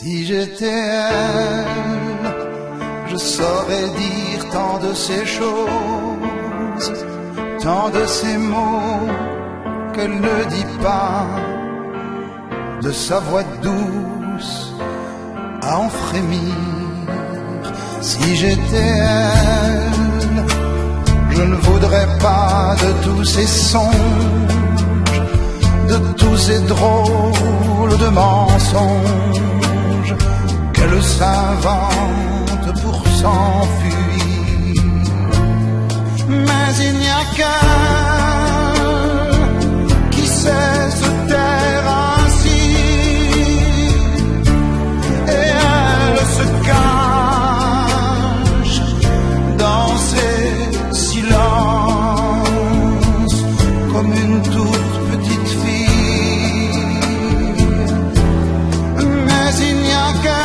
Si j'étais elle, je saurais dire tant de ces choses, tant de ces mots qu'elle ne dit pas, de sa voix douce à en frémir. Si j'étais elle, je ne voudrais pas de tous ces songes, de tous ces drôles de mensonges qu'elle s'invente pour s'enfuir. Mais il n'y a qu'elle qui sait se taire ainsi, et elle se cache dans ses silences comme une toute petite fille. Mais il n'y a qu'elle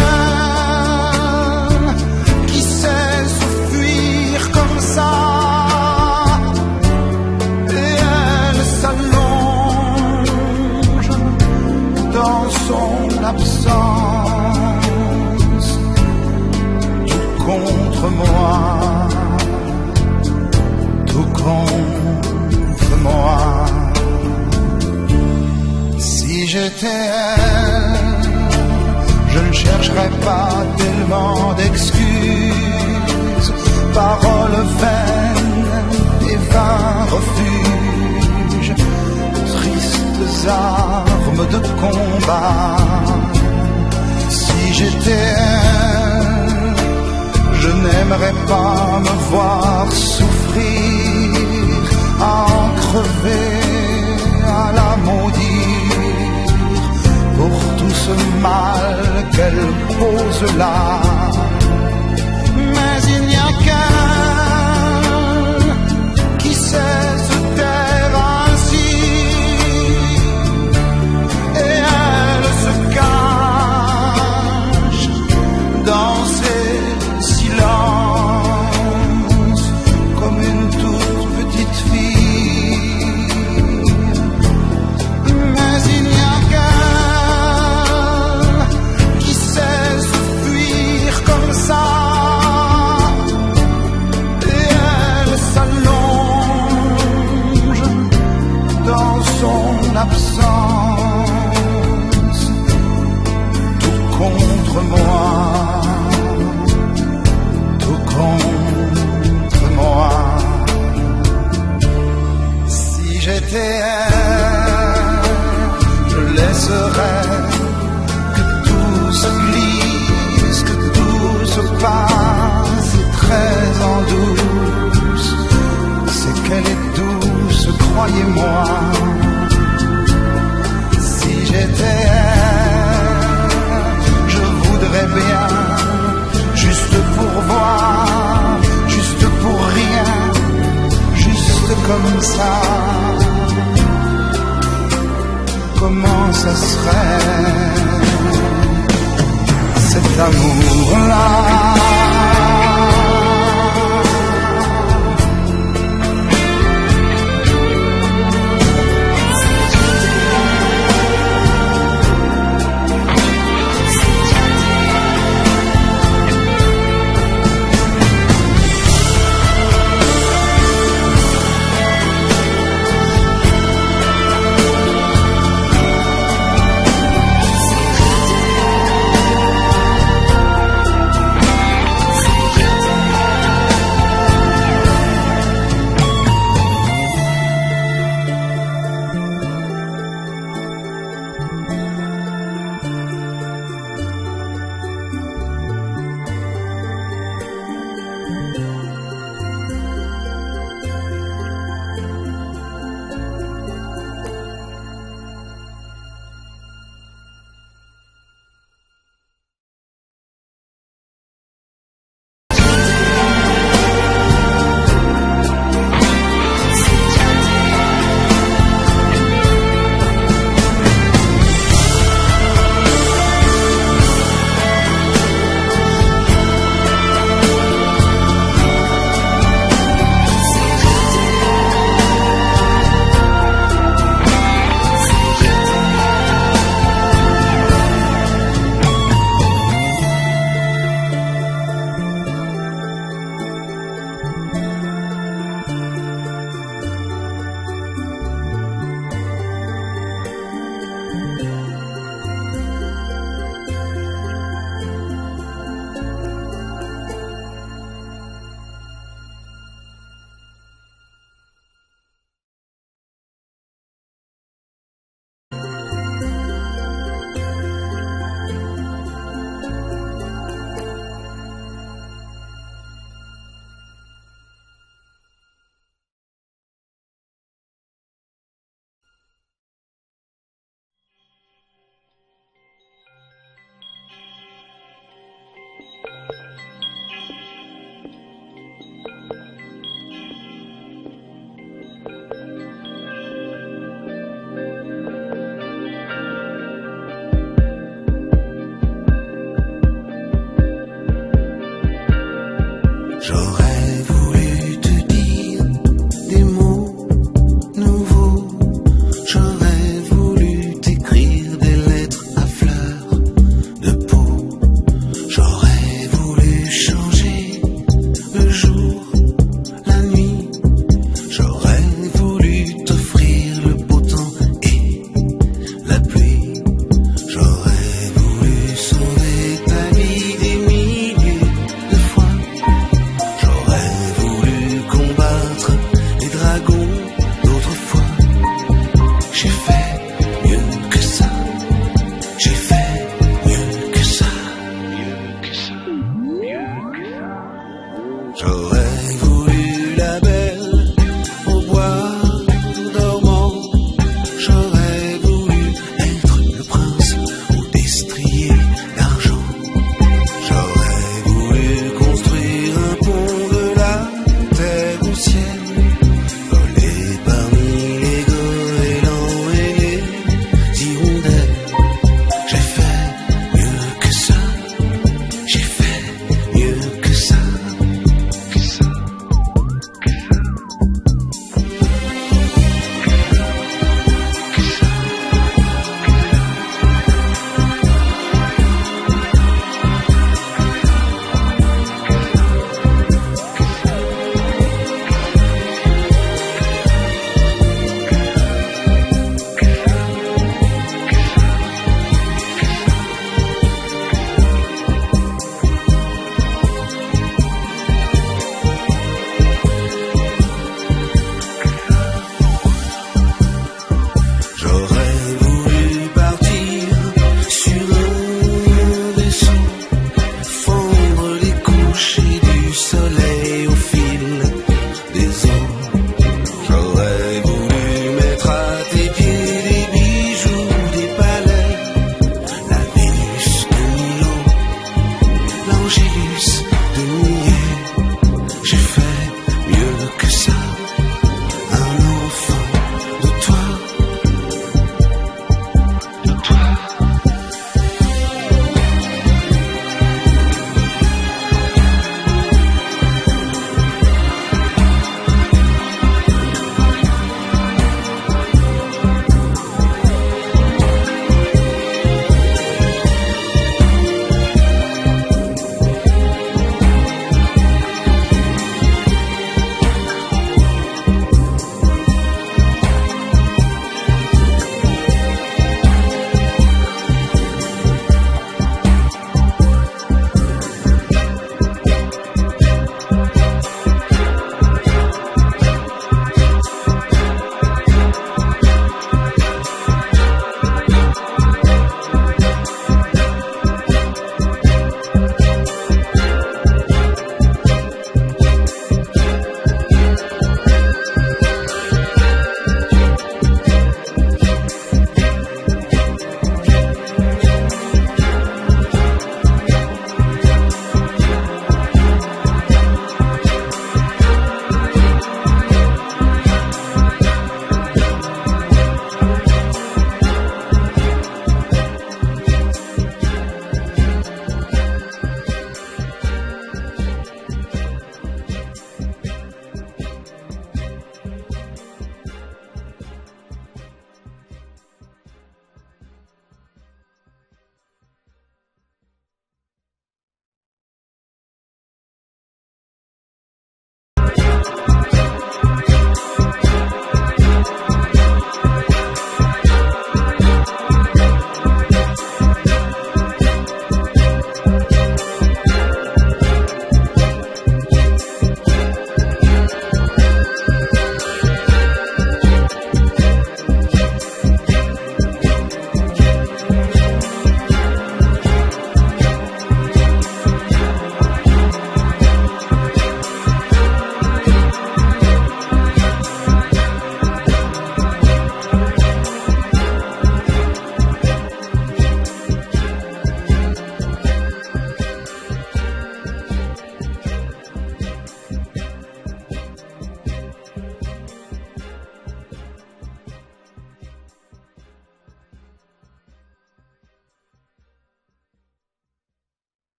qui sait se fuir comme ça, et elle s'allonge dans son absence, tout contre moi, tout contre moi. Si j'étais elle, je ne chercherais pas tellement d'excuses, paroles vaines et vains refuges, tristes armes de combat. Si j'étais elle, je n'aimerais pas me voir souffrir, à en crever, à la maudire, pour tout ce mal qu'elle pose là. Mais il n'y a qu'elle qui sait se taire ainsi, et elle se cache dans ses silences comme une toute petite fille. Mais il n'y a qu'elle qui sait se fuir comme ça, et elle s'allonge dans son absence, tout contre moi, tout contre moi. Si j'étais elle, je laisserais que tout se glisse, que tout se passe très en douce. C'est qu'elle est douce, croyez-moi. Si j'étais elle, je voudrais bien, juste pour voir, juste pour rien, juste comme ça. Comment ça serait cet amour-là? j'ai fait mieux que ça. J'ai fait mieux que ça. J'aurais voulu la belle au bois dormant. J'aurais voulu être le prince ou destrier d'argent. J'aurais voulu construire un pont de la terre au ciel, voler parmi les goélands et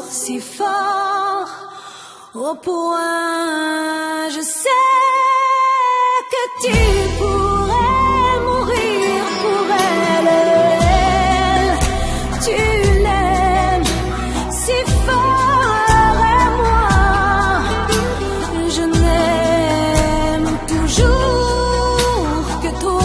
si fort, au point je sais que tu pourrais mourir pour elle. Tu l'aimes si fort et moi, je n'aime toujours que toi.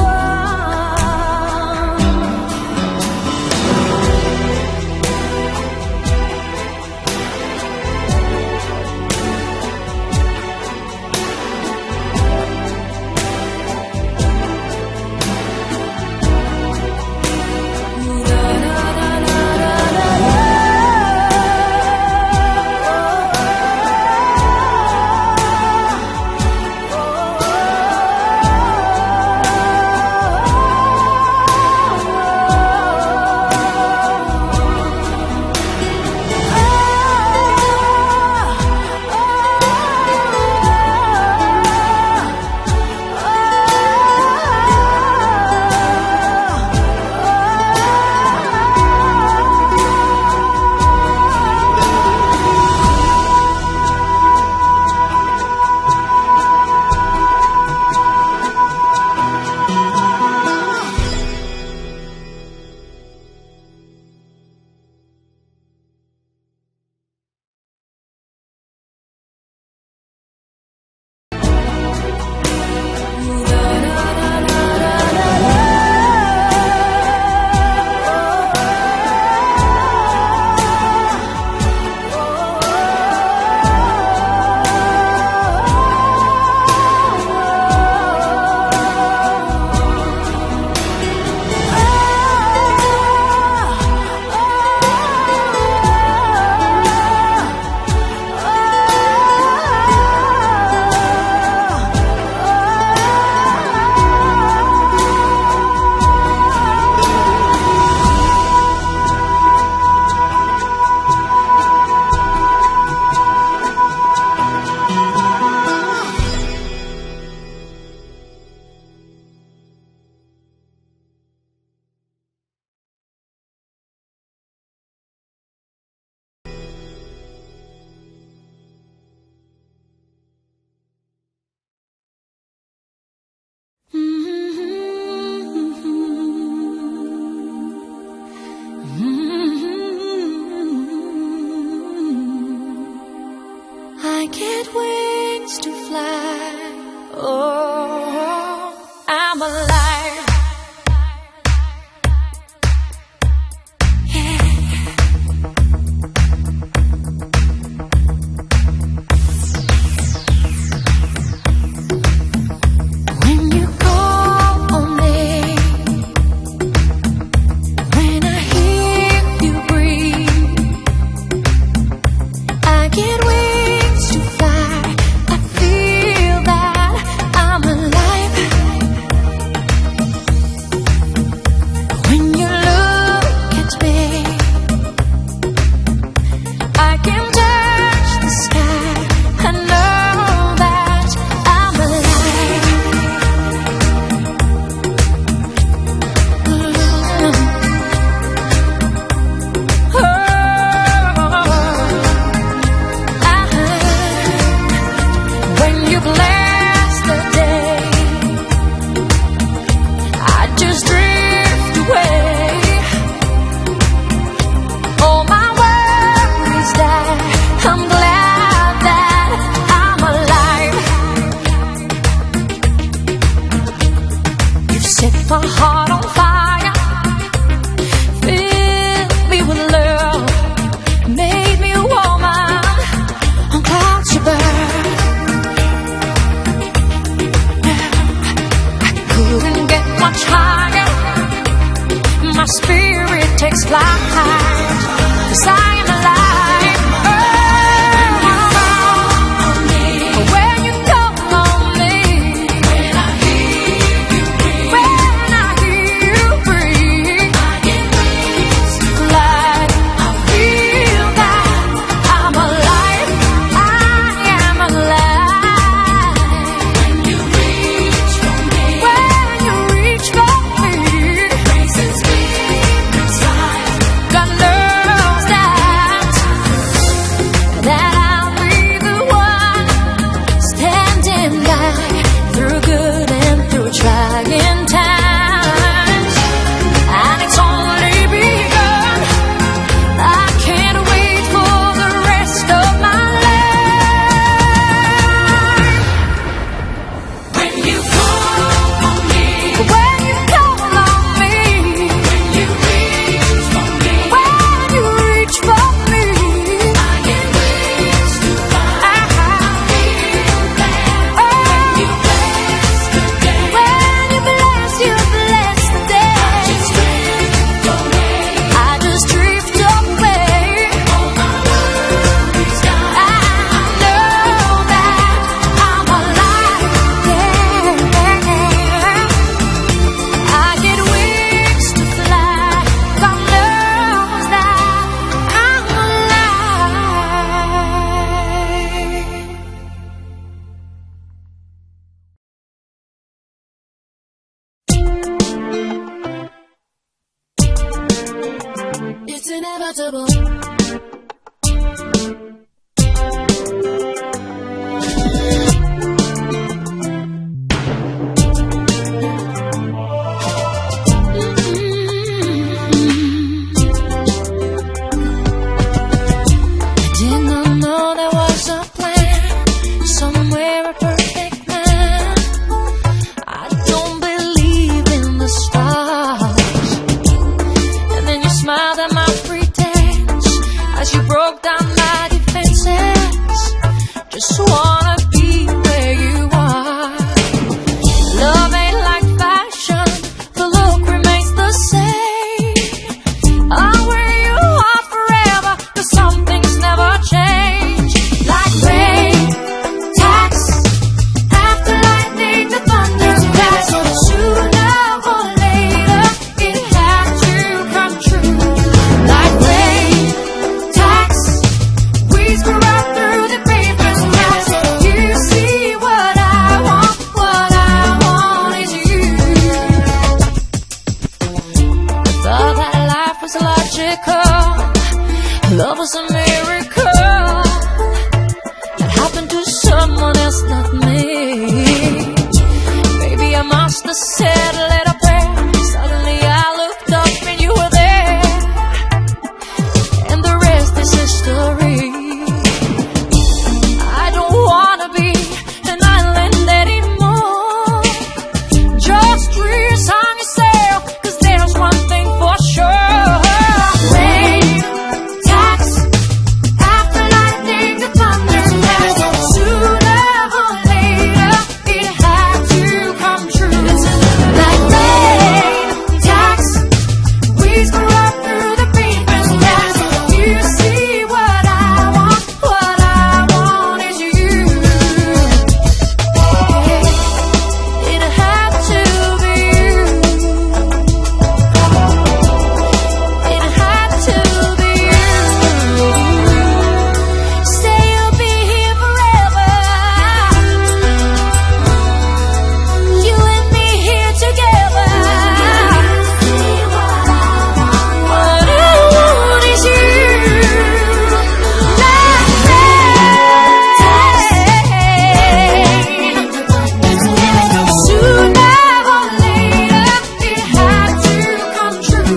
I get wings to fly. Oh, I'm alive. Yeah. When you call on me, when I hear you breathe, I get wings to fly. I feel that I'm alive. inevitable. Just wanna be where you are. Love ain't like fashion, the look remains the same. I'll wear you out forever, 'cause some things never change. Like rain, tax, after lightning, the thunder crash. Sooner or later, it had to come true. Like rain, tax, we screw up through the papers. You see what I want is you. I thought that life was logical, love was a miracle that happened to someone else, not me. Maybe I must have said a little prayer. Suddenly I looked up and you were there, and the rest is history. I don't wanna be an island anymore. Just rest on yourself, 'cause there's one thing for sure. Rain, tax, after lightning, the thunder crash. Sooner or later, it had to come true. Like rain, tax, we screw up through the papers. You see what I want is you. It had to be you. It had to be you. Say you'll be here forever. You and me here together. What I want is you. Sooner or later, it had to come true.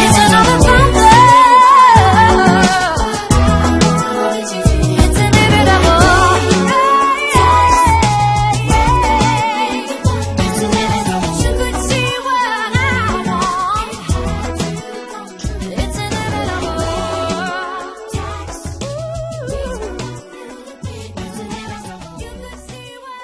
It's another thunder. It's inevitable. You could see what I want. It's inevitable. You could see what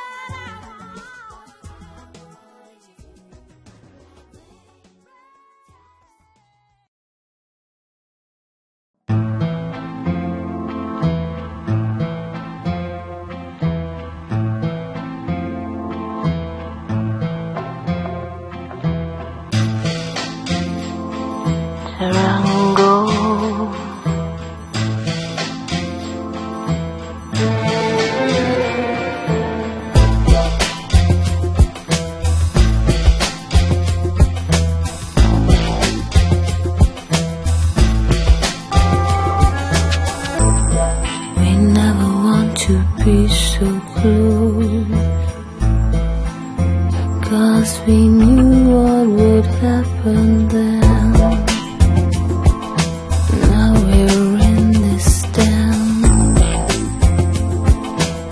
Rango, we never want to be so close, 'cause we knew what would happen then. Now we're in this town,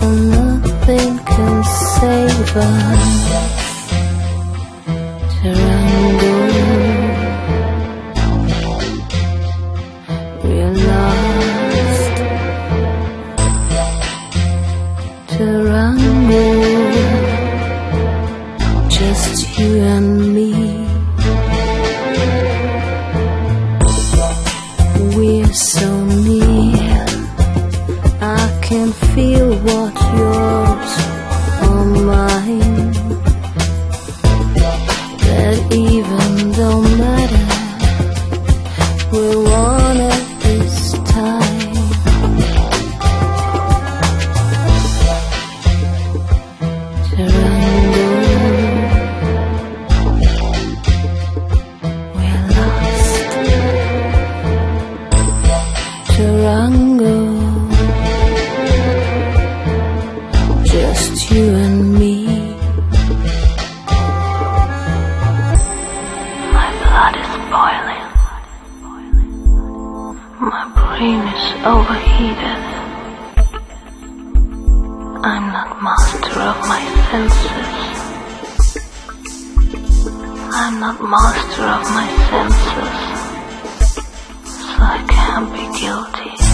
and nothing can save us. Tarango, we're lost. Tarango, just you and me. We're so near, I can feel what's yours on mine. That even don't matter, we're one at this time. Tarango, overheated. I'm not master of my senses. I'm not master of my senses, so I can't be guilty.